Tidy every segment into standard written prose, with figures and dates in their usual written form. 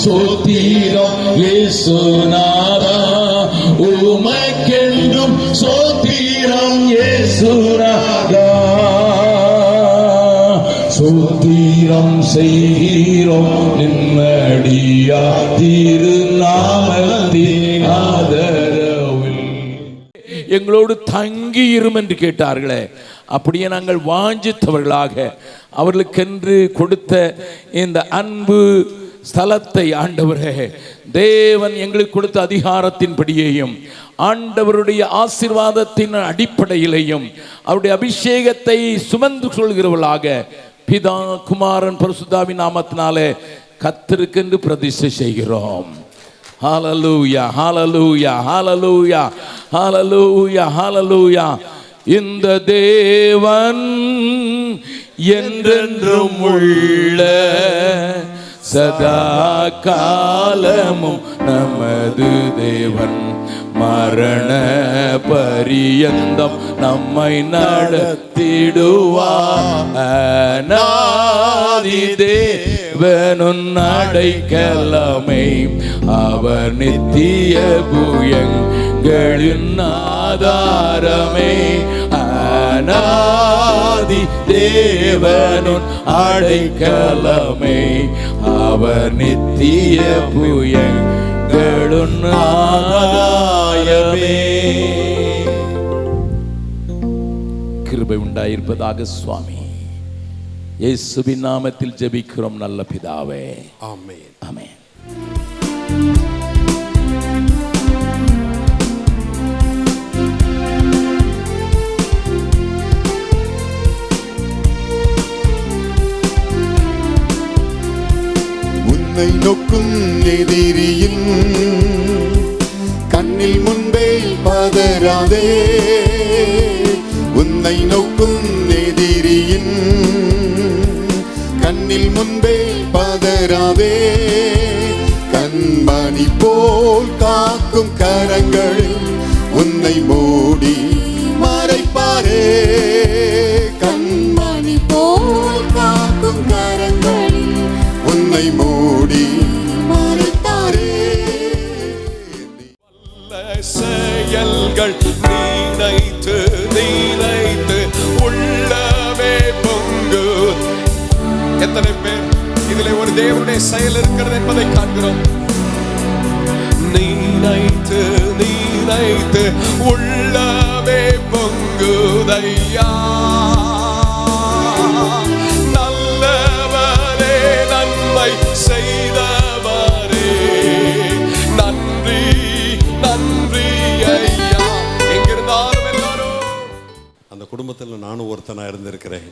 சோத்திரம் இயேசுநாதா, உமக்கென்றும் சோத்திரம் இயேசுநாதா. சோத்திரம் செய்கிறோம் நிம்மடியா திருநாமத்தின் ஆதரவில். எங்களோடு தங்கி இரும் என்று கேட்டார்களே, அப்படியே நாங்கள் வாஞ்சித்தவர்களாக அவர்களுக்கென்று கொடுத்த இந்த அன்பு ஸ்தலத்தை ஆண்டவரே, தேவன் எங்களுக்கு கொடுத்த அதிகாரத்தின்படியேயும் ஆண்டவருடைய ஆசீர்வாதத்தின் அடிப்படையிலேயும் அவருடைய அபிஷேகத்தை சுமந்து சொல்கிறவர்களாக பிதா குமாரன் பரிசுத்தாவின் நாமத்தினாலே கர்த்தருக்கென்று பிரதிஷ்டை செய்கிறோம். ஹல்லேலூயா, ஹல்லேலூயா, ஹல்லேலூயா, ஹல்லேலூயா, ஹல்லேலூயா. இந்த தேவன் என்றென்றும் உள்ள சதா காலமும் நமது தேவன், மரண பரியந்தம் நம்மை நடத்திடுவார். அநாதி தேவனுன் அடைக்கலமே, அவர் நித்திய புயங்களின் ஆதாரமே. அநாதி தேவனுன் அடைக்கலமே, அவர் நித்திய புயங்களுன் ஆதாரமே. கிருபை உண்டாயிருப்பதாக சுவாமி. இயேசுவின் நாமத்தில் ஜெபிக்கிறோம் நல்ல பிதாவே, ஆமென், ஆமென். உன்னை நோக்கும் எதிரியின் கண்ணில் முன்பே பதறாதே. உன்னை நோக்கும் எதிரியின் கண்ணில் முன்பே பதறாதே. கண்மணி போல் காக்கும் கரங்களில் உன்னை மூடி மறைப்பாரே. கண்மணி போல் காக்கும் கரங்களில் உன்னை மூடி மறைத்தாரே. செயல்கள் நினைத்து நினைத்து உள்ளவே பொங்கு. எத்தனை பேர் இதிலே ஒரு தேவனுடைய செயல் இருக்கிறது என்பதை காண்கிறோம். நினைத்து நினைத்து உள்ளவே பொங்குதையா. நல்லவரே, நன்மை செய்தவரே, நன்றி நன்றி ஐயா. எங்கிருந்தாலும் எல்லாரும் அந்த குடும்பத்தில் நானும் ஒருத்தனாக இருந்திருக்கிறேன்.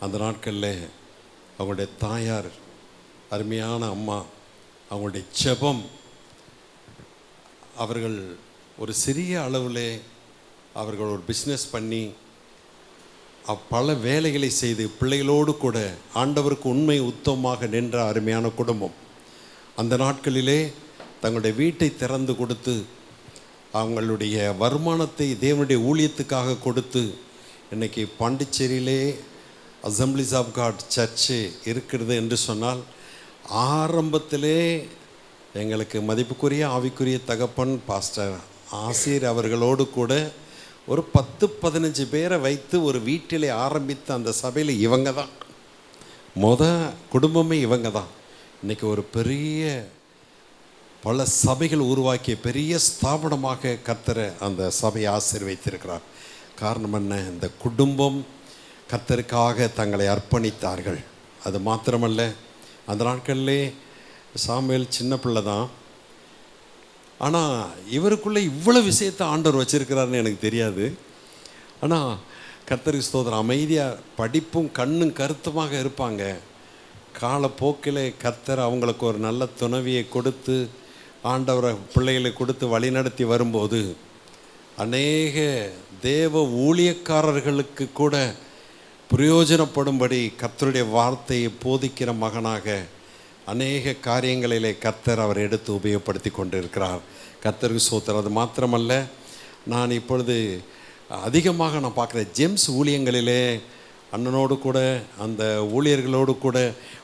அந்த நாட்களில் அவங்களுடைய தாயார், அருமையான அம்மா, அவங்களுடைய ஜெபம், அவர்கள் ஒரு சிறிய அளவில் அவர்கள் ஒரு பிஸ்னஸ் பண்ணி பல வேலைகளை செய்து பிள்ளைகளோடு கூட ஆண்டவருக்கு உண்மை உத்தமமாக நின்ற அருமையான குடும்பம். அந்த நாட்களிலே தங்களுடைய வீட்டை திறந்து கொடுத்து அவங்களுடைய வருமானத்தை தேவனுடைய ஊழியத்துக்காக கொடுத்து இன்றைக்கி பாண்டிச்சேரியிலே அசம்பிளிஸ் ஆஃப் காட் சர்ச்சு இருக்கிறது என்று சொன்னால், ஆரம்பத்திலே எங்களுக்கு மதிப்புக்குரிய ஆவிக்குரிய தகப்பன் பாஸ்டர் ஆசிர் அவர்களோடு கூட ஒரு 10-15 பேரை வைத்து ஒரு வீட்டிலே ஆரம்பித்த அந்த சபையில் இவங்க தான் குடும்பமே இவங்க தான். இன்றைக்கி ஒரு பெரிய பல சபைகள் உருவாக்கிய பெரிய ஸ்தாபனமாக கர்த்தர் அந்த சபையை ஆசீர்வதித்திருக்கிறார். காரணம் என்ன? இந்த குடும்பம் கர்த்தருக்காக தங்களை அர்ப்பணித்தார்கள். அது மாத்திரமல்ல, அந்த நாட்களிலே சாமுவேல் சின்ன பிள்ளை தான், ஆனால் இவருக்குள்ளே இவ்வளோ விஷயத்தை ஆண்டவர் வச்சுருக்கிறாருன்னு எனக்கு தெரியாது. ஆனால் கர்த்தருக்கு ஸ்தோத்திரம், அமைதியாக படிப்பும் கண்ணும் கருத்துமாக இருப்பாங்க. காலப்போக்கில் கர்த்தர் அவங்களுக்கு ஒரு நல்ல துணைவியை கொடுத்து ஆண்டவரை பிள்ளைகளை கொடுத்து வழிநடத்தி வரும்போது அநேக தேவ ஊழியக்காரர்களுக்கு கூட பிரயோஜனப்படும்படி கர்த்தருடைய வார்த்தையை போதிக்கிற மகனாக அநேக காரியங்களிலே கர்த்தர் அவர் எடுத்து உபயோகப்படுத்தி கொண்டு இருக்கிறார். கர்த்தருக்கு ஸ்தோத்திரம். அது மாத்திரமல்ல, நான் இப்பொழுது அதிகமாக நான் பார்க்குற ஜேம்ஸ் ஊழியங்களிலே அண்ணனோடு கூட அந்த ஊழியர்களோடு கூட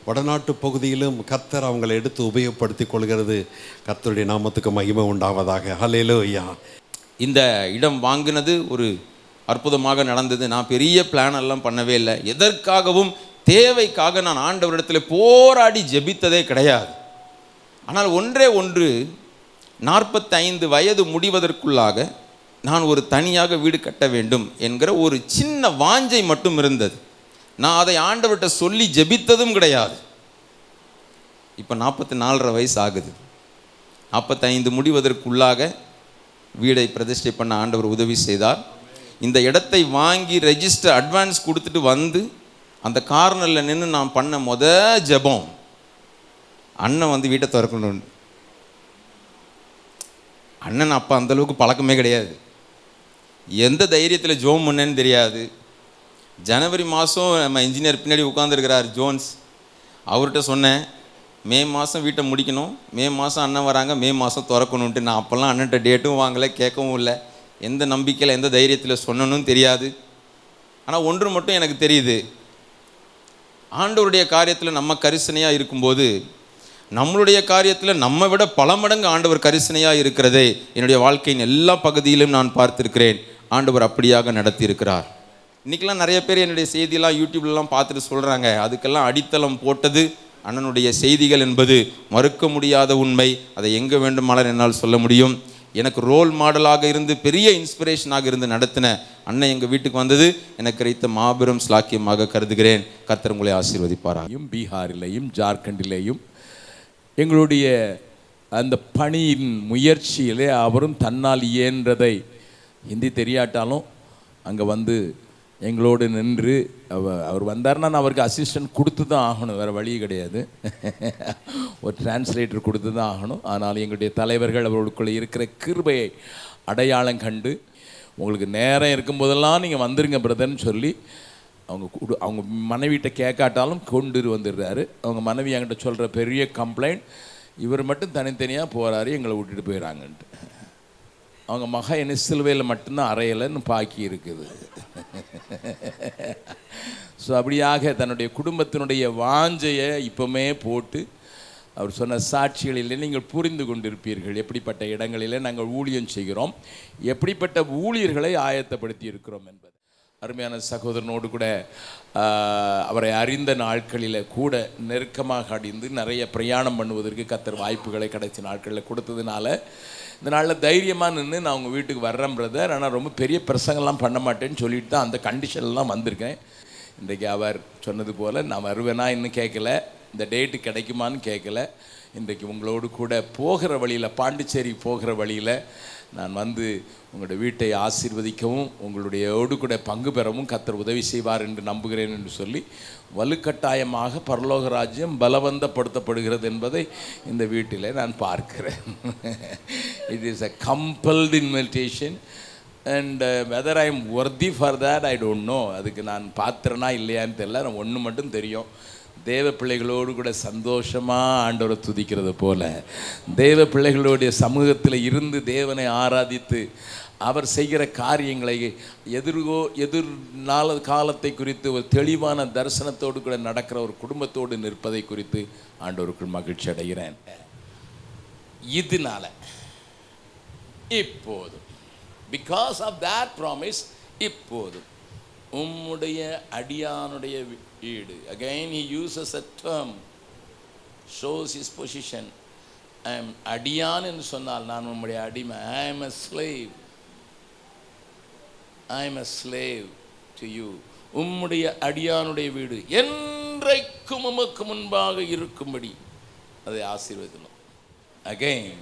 வடநாட்டு பகுதியிலும் கர்த்தர் அவங்களை எடுத்து உபயோகப்படுத்தி கொள்கிறது. கர்த்தருடைய நாமத்துக்கு மகிமை உண்டாவதாக. ஹல்லேலூயா. இந்த இடம் வாங்கினது ஒரு அற்புதமாக நடந்தது. நான் பெரிய பிளான் எல்லாம் பண்ணவே இல்லை. எதற்காகவும் தேவைக்காக நான் ஆண்டவரிடத்தில் போராடி ஜெபித்ததே கிடையாது. ஆனால் ஒன்றே ஒன்று, 45 வயது முடிவதற்குள்ளாக நான் ஒரு தனியாக வீடு கட்ட வேண்டும் என்கிற ஒரு சின்ன வாஞ்சை மட்டும் இருந்தது. நான் அதை ஆண்டவர்கிட்ட சொல்லி ஜெபித்ததும் கிடையாது. இப்போ 44.5 வயசு ஆகுது. 45 முடிவதற்குள்ளாக வீடை பிரதிஷ்டை பண்ண ஆண்டவர் உதவி செய்தார். இந்த இடத்தை வாங்கி ரெஜிஸ்டர் அட்வான்ஸ் கொடுத்துட்டு வந்து அந்த கார்னரில் நின்று நான் பண்ண ஜெபம், அண்ணன் வந்து வீட்டை திறக்கணும். அண்ணன் அப்போ அந்தளவுக்கு பழக்கமே கிடையாது. எந்த தைரியத்தில் ஜோம் பண்ணேன்னு தெரியாது. ஜனவரி மாதம் நம்ம இன்ஜினியர் பின்னாடி உட்காந்துருக்கிறார் ஜோன்ஸ், அவர்கிட்ட சொன்னேன் மே மாதம் வீட்டை முடிக்கணும், மே மாதம் அண்ணன் வராங்க, மே மாதம் திறக்கணுன்ட்டு. நான் அப்போல்லாம் அண்ணன்ட்ட டேட்டும் வாங்கலை, கேட்கவும் இல்லை. எந்த நம்பிக்கையில் எந்த தைரியத்தில் சொன்னனும் தெரியாது. ஆனால் ஒன்று மட்டும் எனக்கு தெரியுது, ஆண்டவருடைய காரியத்தில் நம்ம கரிசனையாக இருக்கும்போது நம்மளுடைய காரியத்தில் நம்ம விட பல மடங்கு ஆண்டவர் கரிசனையாக இருக்கிறதே என்னுடைய வாழ்க்கையின் எல்லா பகுதியிலும் நான் பார்த்துருக்கிறேன். ஆண்டவர் அப்படியாக நடத்தி இருக்கிறார். இன்றைக்கெல்லாம் நிறைய பேர் என்னுடைய செய்தியெல்லாம் யூடியூப்லலாம் பார்த்துட்டு சொல்கிறாங்க, அதுக்கெல்லாம் அடித்தளம் போட்டது அண்ணனுடைய செய்திகள் என்பது மறுக்க முடியாத உண்மை. அதை எங்கே வேண்டுமானாலும் என்னால் சொல்ல முடியும். எனக்கு ரோல் மாடலாக இருந்து பெரிய இன்ஸ்பிரேஷனாக இருந்து நடத்தின அண்ணன் எங்கள் வீட்டுக்கு வந்தது எனக்கு கிடைத்த மாபெரும் ஸ்லாக்கியமாக கருதுகிறேன். கர்த்தர் உங்களை ஆசீர்வதிப்பாராக. பீகாரிலேயும் ஜார்க்கண்டிலேயும் எங்களுடைய அந்த பணியின் முயற்சியிலே அவரும் தன்னால் இயன்றதை, ஹிந்தி தெரியாட்டாலும் அங்கே வந்து எங்களோடு நின்று அவர் வந்தார்னா நான் அவருக்கு அசிஸ்டன்ட் கொடுத்து தான் ஆகணும், வேறு வழி கிடையாது. ஒரு டிரான்ஸ்லேட்டர் கொடுத்து தான் ஆகணும். ஆனால் எங்களுடைய தலைவர்கள் அவர்களுக்குள்ளே இருக்கிற கிருபையை அடையாளம் கண்டு, உங்களுக்கு நேரம் இருக்கும்போதெல்லாம் நீங்கள் வந்துருங்க பிரதர்ன்னு சொல்லி அவங்க மனைவிட்ட கேட்காட்டாலும் கொண்டு வந்துடுறாரு. அவங்க மனைவி என்கிட்ட சொல்கிற பெரிய கம்ப்ளைண்ட், இவர் மட்டும் தனித்தனியாக போகிறாரு, எங்களை விட்டுட்டு போயிடறாங்கன்ட்டு. அவங்க மக என்ன சிலுவையில் மட்டும்தான் அறையலைன்னு பாக்கி இருக்குது. ஸோ அப்படியாக தன்னுடைய குடும்பத்தினுடைய வாஞ்சையை இப்போமே போட்டு அவர் சொன்ன சாட்சிகளிலே நீங்கள் புரிந்து கொண்டிருப்பீர்கள். எப்படிப்பட்ட இடங்களிலே நாங்கள் ஊழியம் செய்கிறோம், எப்படிப்பட்ட ஊழியர்களை ஆயத்தப்படுத்தி இருக்கிறோம் என்பது. அருமையான சகோதரனோடு கூட அவரை அறிந்த நாட்களில் கூட நெருக்கமாக அடைந்து நிறைய பிரயாணம் பண்ணுவதற்கு கர்த்தர் வாய்ப்புகளை கடைசி நாட்களில் கொடுத்ததுனால இந்த நாளில் தைரியமாக நின்று நான் உங்கள் வீட்டுக்கு வர்றேன் பிரதர், ஆனால் ரொம்ப பெரிய பிரசங்கெல்லாம் பண்ண மாட்டேன்னு சொல்லிட்டு தான் அந்த கண்டிஷன்லாம் வந்திருக்கேன். இன்றைக்கு அவர் சொன்னது போல் நான் வருவேனா இன்னும் கேட்கல, இந்த டேட்டு கிடைக்குமான்னு கேட்கல. இன்றைக்கு உங்களோடு கூட போகிற வழியில், பாண்டிச்சேரி போகிற வழியில் நான் வந்து உங்களுடைய வீட்டை ஆசீர்வதிக்கவும் உங்களுடையோடு கூட பங்கு பெறவும் கர்த்தர் உதவி செய்வார் என்று நம்புகிறேன் என்று சொல்லி, வலுக்கட்டாயமாக பரலோக ராஜ்யம் பலவந்தப்படுத்தப்படுகிறது என்பதை இந்த வீட்டில் நான் பார்க்கிறேன். It is a compelled invitation and whether I am ஒர்தி for that I don't know. அதுக்கு நான் பாத்திரனா இல்லையான்னு தெரியல. நான் ஒன்று மட்டும் தெரியும், தேவ பிள்ளைகளோடு கூட சந்தோஷமாக ஆண்டவரை துதிக்கிறது போல, தேவ பிள்ளைகளுடைய சமூகத்தில் இருந்து தேவனை ஆராதித்து அவர் செய்கிற காரியங்களை எதிர்நாள காலத்தை குறித்து ஒரு தெளிவான தரிசனத்தோடு கூட நடக்கிற ஒரு குடும்பத்தோடு நிற்பதை குறித்து ஆண்டவருக்குள் மகிழ்ச்சி அடைகிறேன். இதனால இப்போதும் பிகாஸ் ஆஃப் that promise இப்போதும் உம்முடைய அடியானுடைய வீடு, again he uses a term, shows his position. I am அடியான் என்று சொன்னால் நான் உம்முடைய அடிமை. I am a slave, I am a slave to you. உம்முடைய அடியானுடைய வீடு என்றைக்கும் உமக்கு முன்பாக இருக்கும்படி அதை ஆசீர்வதிக்கணும். again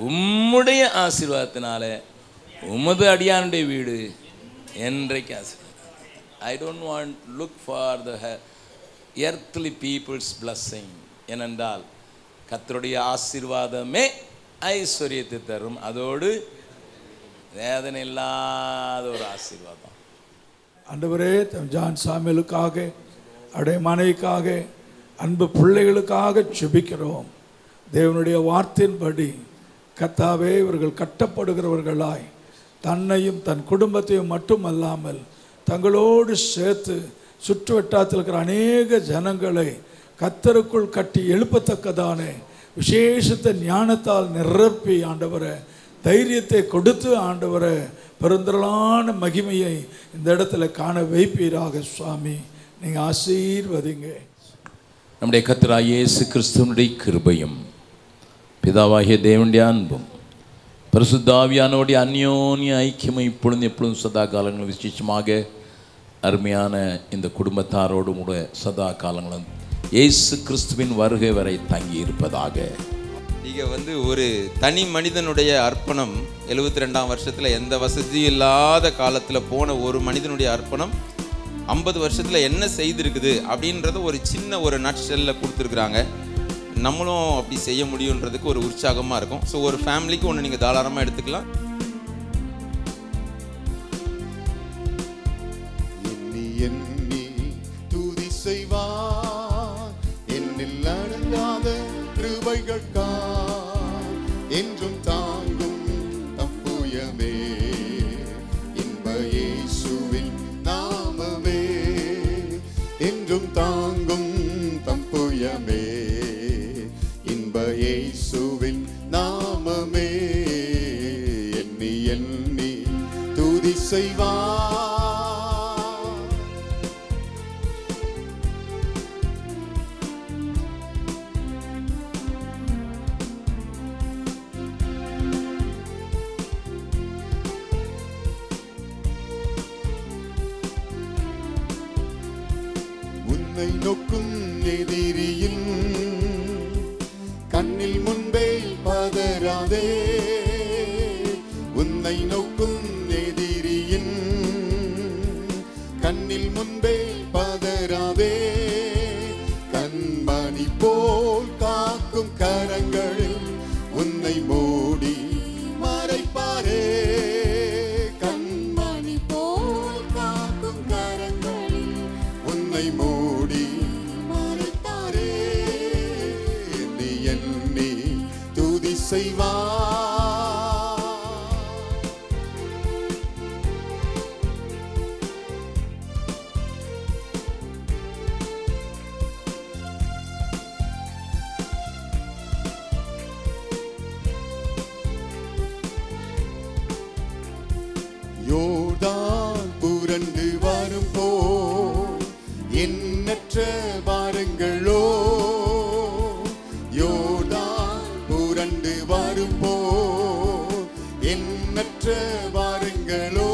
உம்முடைய ஆசீர்வாதத்தினால உமது அடியானுடைய வீடு என்றைக்கு ஆசீர்வாதம். I don't want look for the earthly people's blessing. ஏனென்றால் கர்த்தருடைய ஆசீர்வாதமே ஐஸ்வர்யத்தை தரும், அதோடு வேதனை இல்லாத ஒரு ஆசீர்வாதம். ஆண்டவரே, ஜான் சாமுவேலுக்காக, அவருடைய மனைவிக்காக, அன்பு பிள்ளைகளுக்காக ஜெபிக்கிறோம். தேவனுடைய வார்த்தையின்படி கர்த்தாவே, இவர்கள் கட்டப்படுகிறவர்களாய் தன்னையும் தன் குடும்பத்தையும் மட்டுமல்லாமல் தங்களோடு சேர்த்து சுற்று வட்டாரத்தில் இருக்கிற அநேக ஜனங்களை கர்த்தருக்குள் கட்டி எழுப்பத்தக்கதான விசேஷத்தை ஞானத்தால் நிரப்பி ஆண்டவரை தைரியத்தை கொடுத்து ஆண்டவரை பெருந்திரளான மகிமையை இந்த இடத்துல காண வைப்பீராக சுவாமி. நீங்கள் ஆசீர்வதிங்க. நம்முடைய கர்த்தராகிய இயேசு கிறிஸ்துவனுடைய கிருபையும் பிதாவாகிய தேவனுடைய அன்பும் பரிசுத்த ஆவியானவருடைய அந்யோன்ய ஐக்கியமும் இப்பொழுதும் எப்பொழுதும் சதா காலங்களும் விசேஷமாக அருமையான இந்த குடும்பத்தாரோடு கூட சதா காலங்களும் இயேசு கிறிஸ்துவின் வருகை வரை தங்கி இருப்பதாக. நீங்கள் ஒரு தனி மனிதனுடைய அர்ப்பணம் 72ஆம் வருஷத்தில் எந்த வசதியும் இல்லாத காலத்தில் போன ஒரு மனிதனுடைய அர்ப்பணம் 50 வருஷத்தில் என்ன செய்திருக்குது அப்படின்றத ஒரு சின்ன ஒரு நட்ஷெல்லில் கொடுத்துருக்குறாங்க. நம்மளும் அப்படி செய்ய முடியுன்றதுக்கு ஒரு உற்சாகமாக இருக்கும். ஸோ ஒரு ஃபேமிலிக்கு ஒன்று நீங்கள் தாராளமாக எடுத்துக்கலாம். எண்ணி துதி செய்வார் என்னில் அடங்காத கிருபைகள்காய் என்றும் தாங்கும் தப்புயமே இன்ப இயேசுவின் நாமமே என்றும் தாங்கும் தப்புயமே இன்ப இயேசுவின் நாமமே எண்ணி எண்ணி துதி செய்வார். உன்னை நோக்கும் எதிரியின் கண்ணில் முன்பே பதறாதே. உன்னை நோக்கும் எதிரியின் கண்ணில் முன்பே பதறாதே. கண்மணி போல் காக்கும் கரங்களில் உன்னை மூடி மறைப்பாரே. கண்மணி போல் காக்கும் கரங்களில் உன்னை மூடி மறைத்தாரே. எண்ணி எண்ணி துதி செய்வார். யோர்தான் புரண்டு வரும் போல் எண்ணற்ற வாரங்களோ. யோர்தான் புரண்டு வரும் போல் எண்ணற்ற வாரங்களோ.